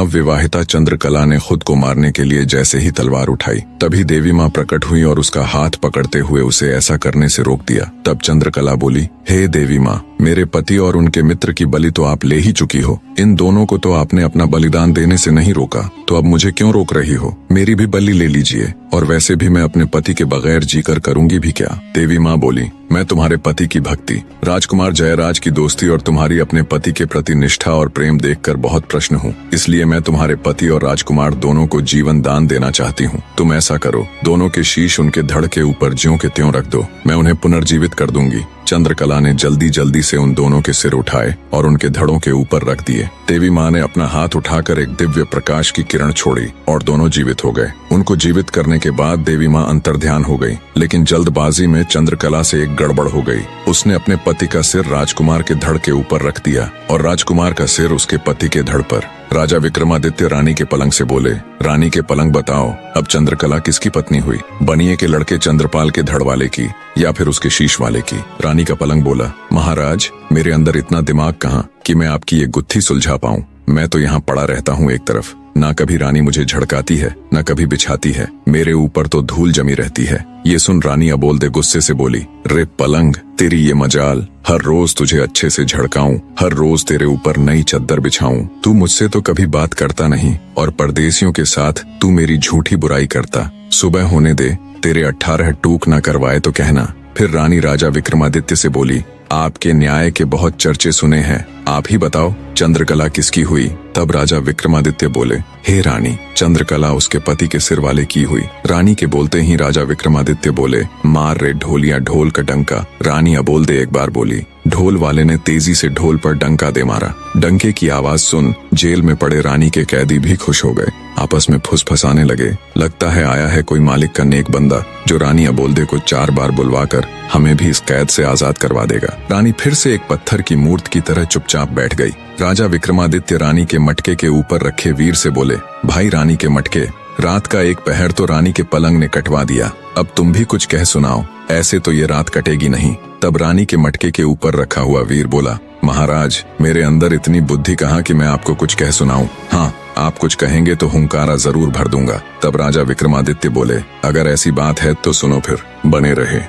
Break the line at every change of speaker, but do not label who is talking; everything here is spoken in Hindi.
नवविवाहिता चंद्रकला ने खुद को मारने के लिए जैसे ही तलवार उठाई, तभी देवी माँ प्रकट हुई और उसका हाथ पकड़ते हुए उसे ऐसा करने से रोक दिया। तब चंद्रकला बोली, हे देवी माँ, मेरे पति और उनके मित्र की बलि तो आप ले ही चुकी हो। इन दोनों को तो आपने अपना बलिदान देने से नहीं रोका, तो अब मुझे क्यों रोक रही हो? मेरी भी बलि ले लीजिए, और वैसे भी मैं अपने पति के बगैर जीकर करूंगी भी क्या? देवी माँ बोली, मैं तुम्हारे पति की भक्ति, राजकुमार जयराज की दोस्ती और तुम्हारी अपने पति के प्रति निष्ठा और प्रेम देखकर बहुत प्रसन्न हूँ। इसलिए मैं तुम्हारे पति और राजकुमार दोनों को जीवन दान देना चाहती हूँ। तुम ऐसा करो, दोनों के शीश उनके धड़ के ऊपर ज्यों के त्यों रख दो, मैं उन्हें पुनर्जीवित कर दूंगी। चंद्रकला ने जल्दी जल्दी से उन दोनों के सिर उठाए और उनके धड़ों के ऊपर रख दिए। देवी माँ ने अपना हाथ उठाकर एक दिव्य प्रकाश की किरण छोड़ी और दोनों जीवित हो गए। उनको जीवित करने के बाद देवी माँ अंतर्ध्यान हो गई, लेकिन जल्दबाजी में चंद्रकला से एक गड़बड़ हो गई। उसने अपने पति का सिर राजकुमार के धड़ के ऊपर रख दिया और राजकुमार का सिर उसके पति के धड़ पर। राजा विक्रमादित्य रानी के पलंग से बोले, रानी के पलंग बताओ, अब चंद्रकला किसकी पत्नी हुई? बनिए के लड़के चंद्रपाल के धड़ वाले की या फिर उसके शीश वाले की? रानी का पलंग बोला, महाराज, मेरे अंदर इतना दिमाग कहाँ कि मैं आपकी ये गुत्थी सुलझा पाऊं। मैं तो यहाँ पड़ा रहता हूँ एक तरफ, ना कभी रानी मुझे झड़काती है, ना कभी बिछाती है, मेरे ऊपर तो धूल जमी रहती है। ये सुन रानी अबोलदे गुस्से से बोली, रे पलंग, तेरी ये मजाल, हर रोज तुझे अच्छे से झड़काऊं, हर रोज तेरे ऊपर नई चद्दर बिछाऊं। तू मुझसे तो कभी बात करता नहीं और परदेसियों के साथ तू मेरी झूठी बुराई करता। सुबह होने दे, तेरे 18 टूक न करवाए तो कहना। फिर रानी राजा विक्रमादित्य से बोली, आपके न्याय के बहुत चर्चे सुने हैं, आप ही बताओ चंद्रकला किसकी हुई? तब राजा विक्रमादित्य बोले, हे रानी, चंद्रकला उसके पति के सिर वाले की हुई। रानी के बोलते ही राजा विक्रमादित्य बोले, मार रे ढोलिया ढोल का डंका। रानी अबोलदे एक बार बोली। ढोल वाले ने तेजी से ढोल पर डंका दे मारा। डंके की आवाज सुन जेल में पड़े रानी के कैदी भी खुश हो गए, आपस में फुसफुसाने लगे, लगता है आया है कोई मालिक का नेक बंदा जो रानी अबोलदे को 4 बार बुलवाकर हमें भी इस कैद से आजाद करवा देगा। रानी फिर से एक पत्थर की मूर्त की तरह चुपचाप बैठ गई। राजा विक्रमादित्य रानी के मटके के ऊपर रखे वीर से बोले, भाई रानी के मटके, रात का एक पहर तो रानी के पलंग ने कटवा दिया, अब तुम भी कुछ कह सुनाओ, ऐसे तो ये रात कटेगी नहीं। तब रानी के मटके के ऊपर रखा हुआ वीर बोला, महाराज, मेरे अंदर इतनी बुद्धि कहाँ कि मैं आपको कुछ कह सुनाऊं। हाँ, आप कुछ कहेंगे तो हुंकारा जरूर भर दूंगा। तब राजा विक्रमादित्य बोले, अगर ऐसी बात है तो सुनो फिर, बने रहे।